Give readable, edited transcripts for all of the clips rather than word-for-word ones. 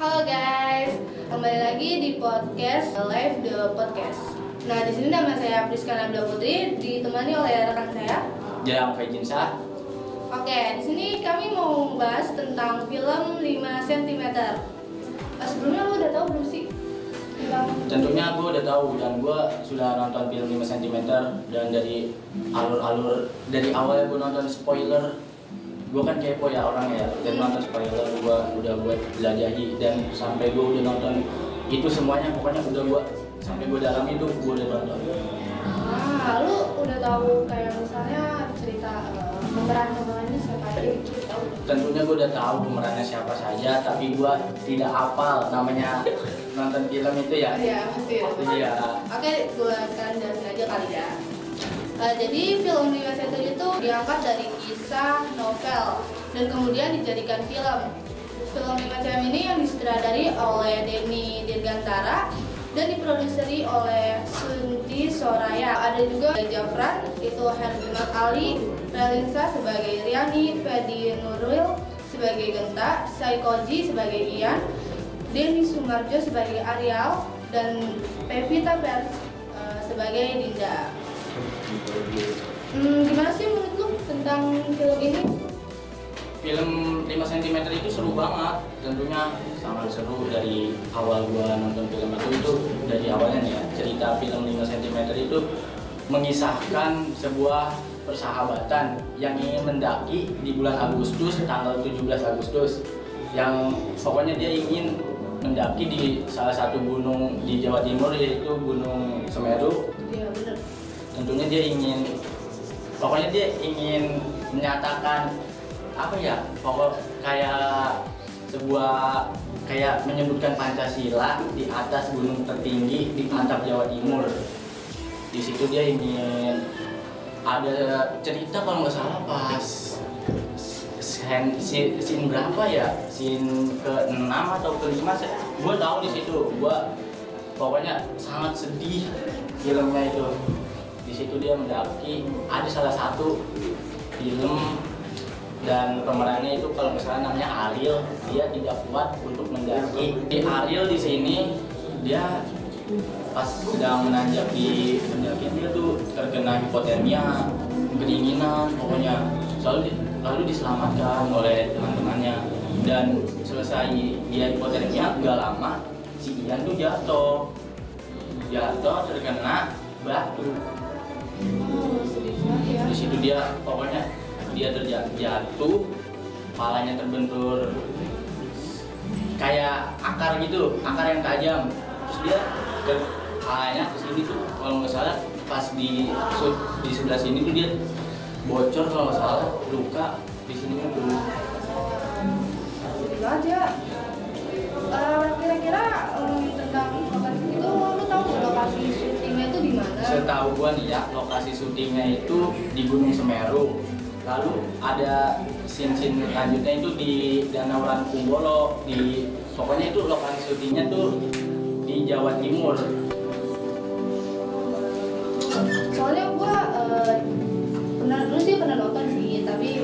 Halo guys, kembali lagi di podcast Live the Podcast. Nah, di sini nama saya Priska Nabila Putri, ditemani oleh rekan saya Jarang Fejinsa. Oke, di sini kami mau membahas tentang film 5 cm. Sebelumnya lu udah tahu belum sih? Tentunya gue udah tahu dan gue sudah nonton film 5 cm dan dari alur-alur dari awalnya gue nonton spoiler. Gue kan kepo ya orangnya ya, dan nonton spoiler gue udah buat jelajahi dan sampai gue udah nonton itu semuanya, pokoknya udah gue sampai gue dalam itu gue udah nonton. Nah, lu udah tahu kayak misalnya cerita pemerannya siapa aja gitu? Tahu? Tentunya gue udah tahu pemerannya siapa saja, tapi gue tidak hafal namanya nonton film itu ya. Iya, pasti ya. Iya. Oke, gue sekarang jelasin aja kali ya. Jadi film 5 cm itu diangkat dari kisah novel dan kemudian dijadikan film. Film 5 cm ini yang disutradari oleh Denny Dirgantara dan diproduseri oleh Sunti Soraya. Ada juga Jafran, itu Herjunot Ali, Relinsa sebagai Riani, Fedi Nuril sebagai Genta, Saikoji sebagai Ian, Denny Sumarjo sebagai Arial, dan Pevita Pers sebagai Dinda. Gimana sih menurut lu tentang film ini? Film 5 cm itu seru banget, tentunya sangat seru. Dari awal gua nonton film itu dari awalnya nih ya, cerita film 5 cm itu mengisahkan sebuah persahabatan yang ingin mendaki di bulan Agustus, tanggal 17 Agustus, yang pokoknya dia ingin mendaki di salah satu gunung di Jawa Timur, yaitu Gunung Semeru. Iya, bener. Tentunya dia ingin menyatakan apa ya, pokok kayak sebuah kayak menyebutkan Pancasila di atas gunung tertinggi di atap Jawa Timur. Di situ dia ingin ada cerita, kalau nggak salah pas scene berapa ya, scene ke-6 atau ke-5, gue tahu di situ. Gue pokoknya sangat sedih filmnya itu. Di situ dia mendaki, ada salah satu film dan pemerannya itu kalau misalnya namanya Ariel, dia tidak kuat untuk mendaki. Di Ariel di sini dia pas sedang menanjak di pendakian dia tuh terkena hipotermia, kedinginan pokoknya. Lalu diselamatkan oleh teman-temannya, dan selesai dia hipotermia nggak lama si Ian tuh jatuh terkena batu. Di situ dia pokoknya dia terjatuh, kepalanya terbentur kayak akar gitu, akar yang tajam. Terus dia kepalanya ke sini tuh, kalau nggak salah pas di sebelah sini tuh dia bocor, kalau nggak salah, luka di sini tuh. Sedih aja. Kira-kira tentang lokasi itu, lu tahu lokasi syutingnya itu di mana? Setahu gua nih ya, lokasi syutingnya itu di Gunung Semeru. Lalu ada scene lanjutnya itu di Danau Rangkumbolo. Pokoknya itu lokasi syutingnya tuh di Jawa Timur. Soalnya gua pernah nonton sih, tapi ya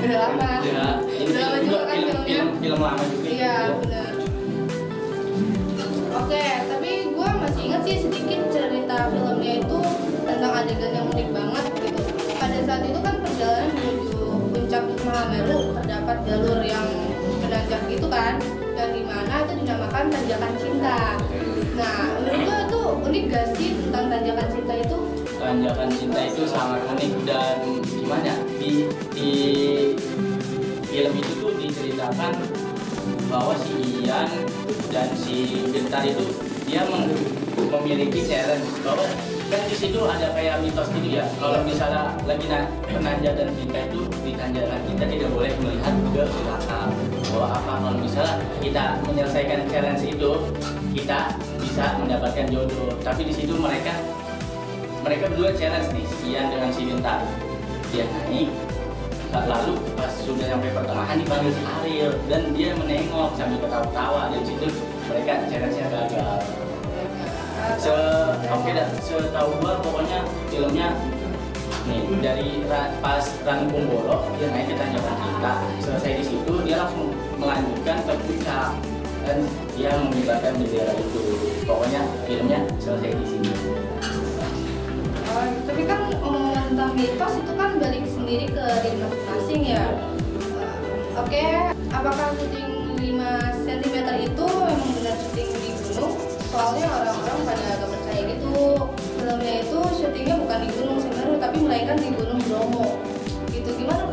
udah lama. Ya, ini Udah lama juga kan film lama juga. Iya, benar. Oke, tapi gue masih ingat sih sedikit cerita filmnya itu tentang adegan yang unik banget gitu. Pada saat itu kan perjalanan menuju puncak Mahameru, terdapat jalur yang menanjak gitu kan, dan di mana itu dinamakan tanjakan cinta. Nah, menurut gue itu unik gak sih tentang tanjakan cinta itu? Tanjakan cinta itu sangat unik, dan gimana di film itu tuh diceritakan bahwa si Ian dan si Gentar itu dia memiliki challenge, bahwa kan di situ ada kayak mitos gitu ya, kalau misalnya lagi penanjak dan cinta itu di tanjakan kita tidak boleh melihat ke belakang. Bahwa apa, kalau misalnya kita menyelesaikan challenge itu kita bisa mendapatkan jodoh. Tapi di situ mereka berdua challenge nih, si Ian dengan si Gentar. Dia naik, lalu pas sudah sampai pertengahan dipanggil si Ariel dan dia menengok sambil ketawa-tawa, dan situ mereka challenge-nya gagal. Setahu gua pokoknya filmnya nih dari pas Ranu Kumbolo dia naik ke Tanjakan Kita, selesai di situ dia langsung melanjutkan ke puncak dan dia mengibarkan bendera itu. Pokoknya filmnya selesai di sini. Tapi kan omongan tentang mitos itu kan balik sendiri ke diri masing-masing ya. Oke, apakah syuting 5 cm itu memang benar syuting di gunung? Soalnya orang-orang pada agak percaya gitu. Filmnya itu syutingnya bukan di Gunung Semeru tapi melainkan di Gunung Bromo. Gitu, gimana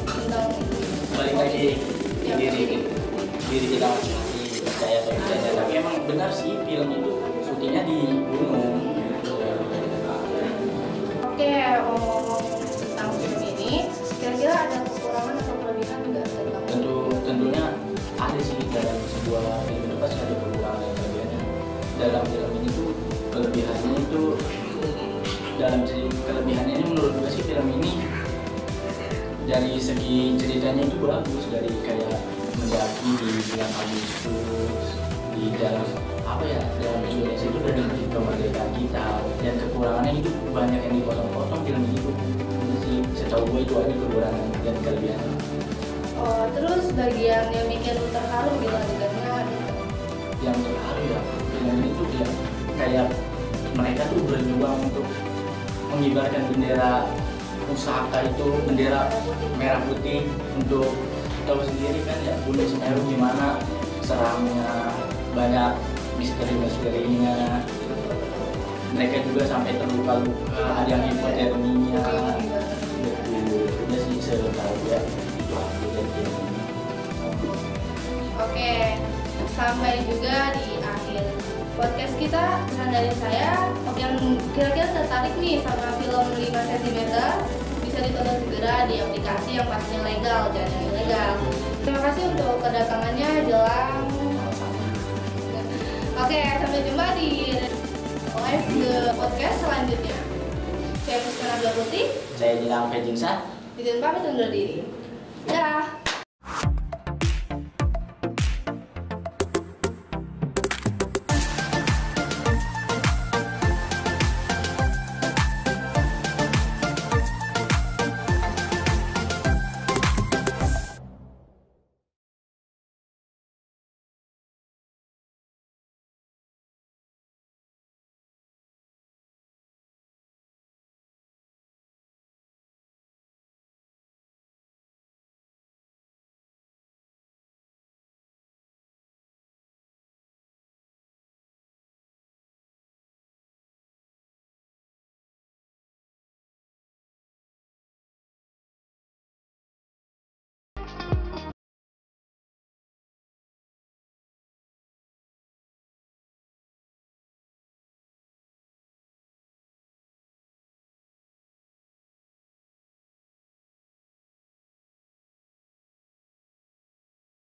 tentang itu? Balik lagi diri kita masing-masing percaya atau tidak. Tapi emang benar sih film itu syutingnya di gunung. Oke, ngomong-ngomong tentang film ini, kira-kira ada kekurangan atau kelebihan nggak tentang Tentunya ada sih dalam sebuah film itu pasti ada kekurangan dan kelebihannya. Dalam film ini tuh kelebihannya itu kelebihannya ini menurut gue sih film ini dari segi ceritanya itu bagus, dari kayak mendaki di bulan Agustus di dalam dalam Indonesia itu dari kemerdekaan kita, dan kekurangannya itu banyak yang dipotong-potong film itu sih. Setahu gue itu ada kekurangan dan kelebihannya. Oh, terus bagian yang bikin lu terharu gitu adegannya gitu. Yang terharu ya film ini tuh ya kayak mereka tuh berjuang untuk mengibarkan bendera pusaka itu, bendera merah putih. Untuk tahu sendiri kan ya Gunung Semeru gimana seramnya, banyak misteri-misterinya. Mereka juga sampai terluka-luka, ada yang hipotermia. Betul, udah sih setahu ya itu aku dari film ini. Oke, sampai juga di akhir podcast kita. Pesan dari saya, yang kira-kira tertarik nih sama film 5 cm bisa ditonton segera di aplikasi yang pastinya legal, jangan yang ilegal. Terima kasih untuk kedatangannya Jelang. Oke, sampai jumpa di live podcast selanjutnya. Saya Puskana Putih. Saya Jelang Pejinsa. Izin pamit undur diri. Dah.